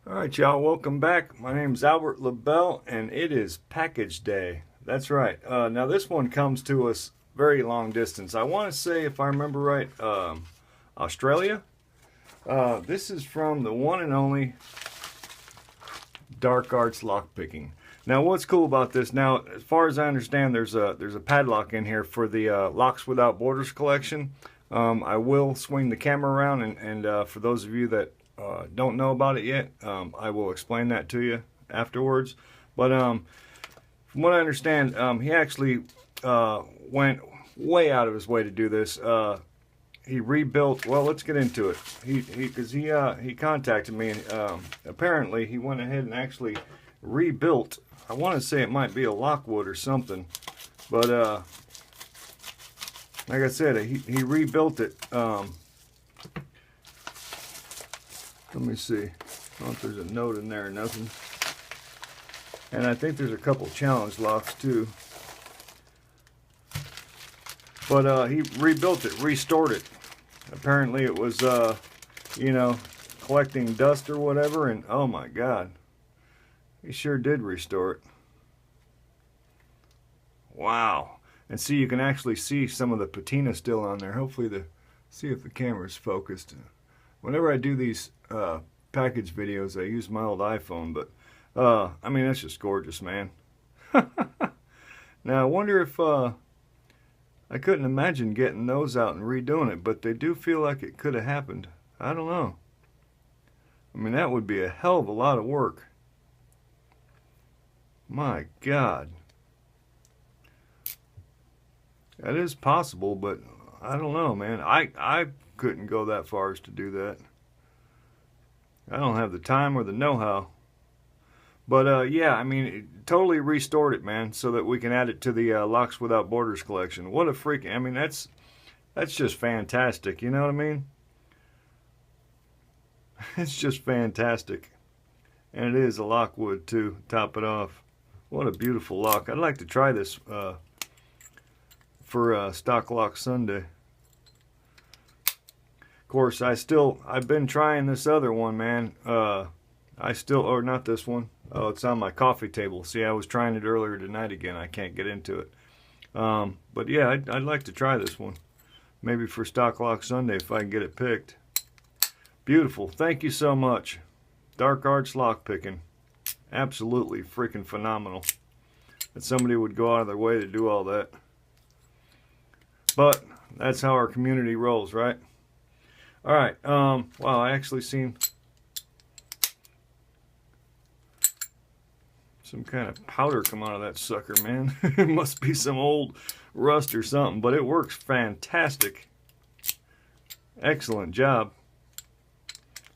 Alright y'all, welcome back. My name's Albert LaBelle and it is package day. That's right. Now this one comes to us very long distance. I want to say, if I remember right, Australia. This is from the one and only Dark Arts Lockpicking. Now what's cool about this, now as far as I understand, there's a padlock in here for the Locks Without Borders collection. I will swing the camera around and for those of you that don't know about it yet, I will explain that to you afterwards. But from what I understand, he actually went way out of his way to do this. He rebuilt. Well, let's get into it. He contacted me, and apparently he went ahead and actually rebuilt. I want to say it might be a Lockwood or something, but like I said, he rebuilt it. Let me see. I don't know if there's a note in there or nothing. And I think there's a couple challenge locks too. But he rebuilt it, restored it. Apparently it was, you know, collecting dust or whatever, and oh my God. He sure did restore it. Wow. And see, you can actually see some of the patina still on there. Hopefully see if the camera's focused. Whenever I do these package videos, I use my old iPhone, but I mean, that's just gorgeous, man. Now I wonder if I couldn't imagine getting those out and redoing it, but they do feel like it could have happened. I don't know. I mean, that would be a hell of a lot of work. My God. That is possible, but I don't know, man. I couldn't go that far as to do that. I don't have the time or the know-how. But yeah, I mean, it totally restored it, man, so that we can add it to the Locks Without Borders collection. What a freaking, I mean, that's just fantastic, you know what I mean? It's just fantastic. And it is a Lockwood too, top it off. What a beautiful lock. I'd like to try this for Stock Lock Sunday. Of course, I've been trying this other one, man. Or not this one. Oh, it's on my coffee table. See, I was trying it earlier tonight again. I can't get into it. But yeah, I'd like to try this one. Maybe for Stock Lock Sunday if I can get it picked. Beautiful. Thank you so much. Dark Arts Lockpicking. Absolutely freaking phenomenal. That somebody would go out of their way to do all that. But that's how our community rolls, right? Alright, wow, I actually seen some kind of powder come out of that sucker, man. It must be some old rust or something, but it works fantastic. Excellent job.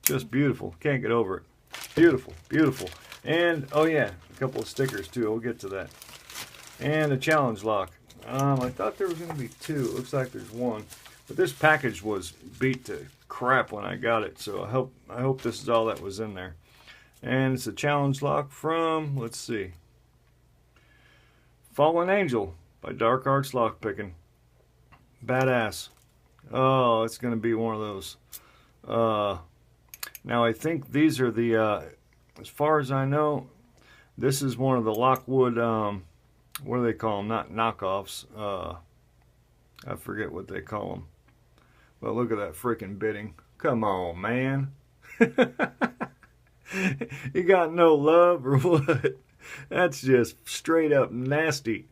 Just beautiful. Can't get over it. Beautiful, beautiful. And, oh yeah, a couple of stickers too. We'll get to that. And a challenge lock. I thought there was going to be two. It looks like there's one. But this package was beat to crap when I got it, so I hope this is all that was in there. And it's a challenge lock from, let's see, Fallen Angel by Dark Arts Lockpicking. Badass. Oh, it's going to be one of those. Now I think these are the, as far as I know, this is one of the Lockwood, what do they call them? Not knockoffs. I forget what they call them. But look at that freaking bitting. Come on, man. You got no love or what? That's just straight up nasty.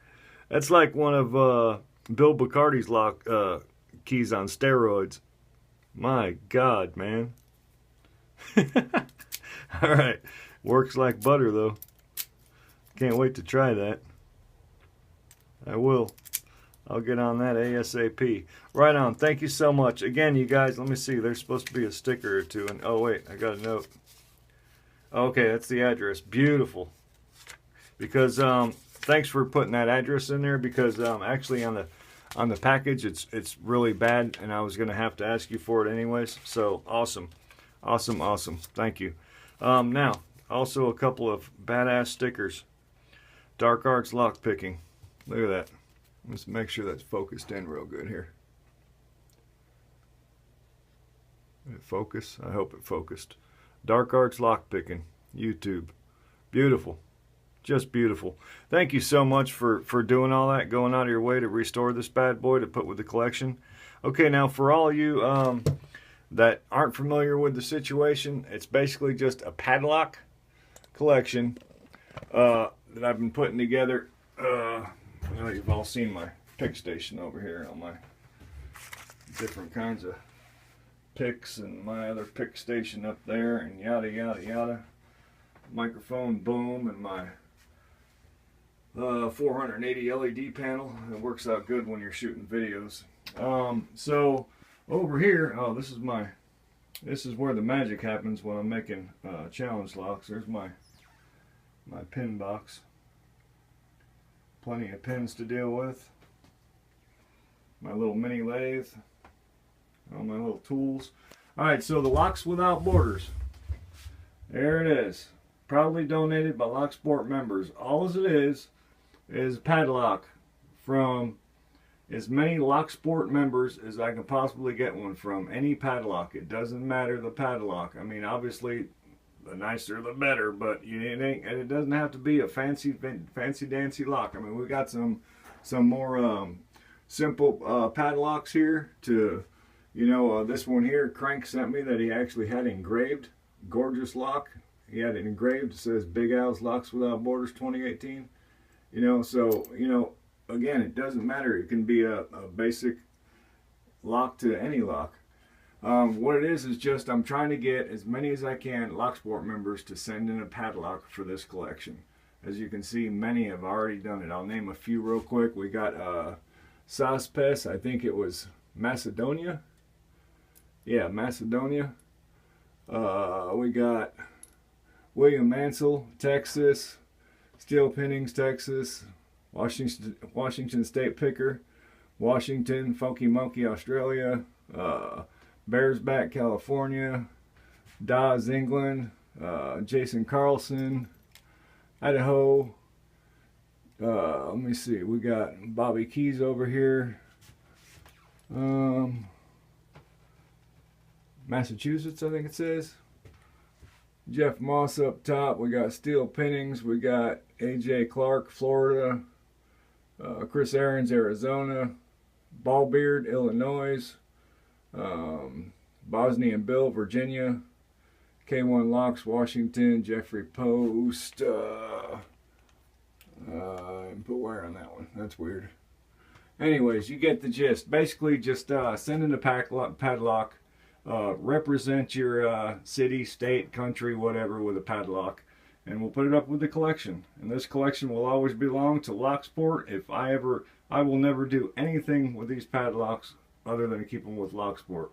That's like one of Bill Bacardi's lock keys on steroids. My God, man. Alright. Works like butter, though. Can't wait to try that. I will. I'll get on that ASAP. Right on. Thank you so much. Again, you guys, let me see. There's supposed to be a sticker or two. And oh, wait. I got a note. Okay, that's the address. Beautiful. Because, thanks for putting that address in there. Because, actually on the package, it's really bad. And I was going to have to ask you for it anyways. So, awesome. Awesome, awesome. Thank you. Now, also a couple of badass stickers. Dark Arts Lockpicking. Look at that. Let's make sure that's focused in real good here. Did it focus? I hope it focused. Dark Arts Lockpicking, YouTube. Beautiful. Just beautiful. Thank you so much for doing all that, going out of your way to restore this bad boy to put with the collection. Okay, now for all you that aren't familiar with the situation, it's basically just a padlock collection that I've been putting together. You've all seen my pick station over here on my different kinds of picks, and my other pick station up there, and yada yada yada. Microphone boom, and my 480 LED panel. It works out good when you're shooting videos. So over here, this is where the magic happens when I'm making challenge locks. There's my pin box. Plenty of pins to deal with. My little mini lathe. All my little tools. Alright, so the Locks Without Borders. There it is. Proudly donated by Locksport members. All as it is a padlock from as many Locksport members as I can possibly get one from. Any padlock. It doesn't matter the padlock. I mean, obviously, the nicer the better, but it doesn't have to be a fancy dancy lock. I mean, we got some more simple padlocks here to, this one here, Crank sent me that he actually had engraved. Gorgeous lock. He had it engraved. It says Big Al's Locks Without Borders 2018. Again, it doesn't matter. It can be a basic lock to any lock. What it is just I'm trying to get as many as I can Locksport members to send in a padlock for this collection. As you can see, many have already done it. I'll name a few real quick. We got Saspes, I think it was Macedonia. Yeah, Macedonia. We got William Mansell, Texas. Steel Pinnings, Texas. Washington State Picker. Washington, Funky Monkey, Australia. Bears Back, California. Dawes, England. Jason Carlson, Idaho. Let me see. We got Bobby Keys over here. Massachusetts, I think it says. Jeff Moss up top. We got Steel Pinnings. We got AJ Clark, Florida. Chris Aarons, Arizona. Ballbeard, Illinois. Bosnian Bill, Virginia. K1 Locks, Washington. Jeffrey Post. Put where on that one? That's weird. Anyways, you get the gist. Basically, just send in a padlock. Represent your city, state, country, whatever with a padlock, and we'll put it up with the collection. And this collection will always belong to Locksport. I will never do anything with these padlocks other than keep them with Locksport.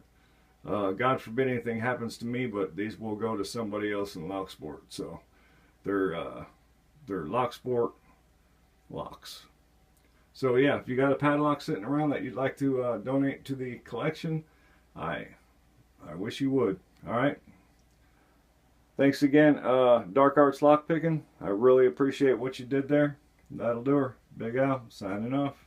God forbid anything happens to me, but these will go to somebody else in Locksport. So they're Locksport locks. So yeah, if you got a padlock sitting around that you'd like to donate to the collection, I wish you would. Alright. Thanks again, Dark Arts Lockpicking. I really appreciate what you did there. That'll do her. Big Al, signing off.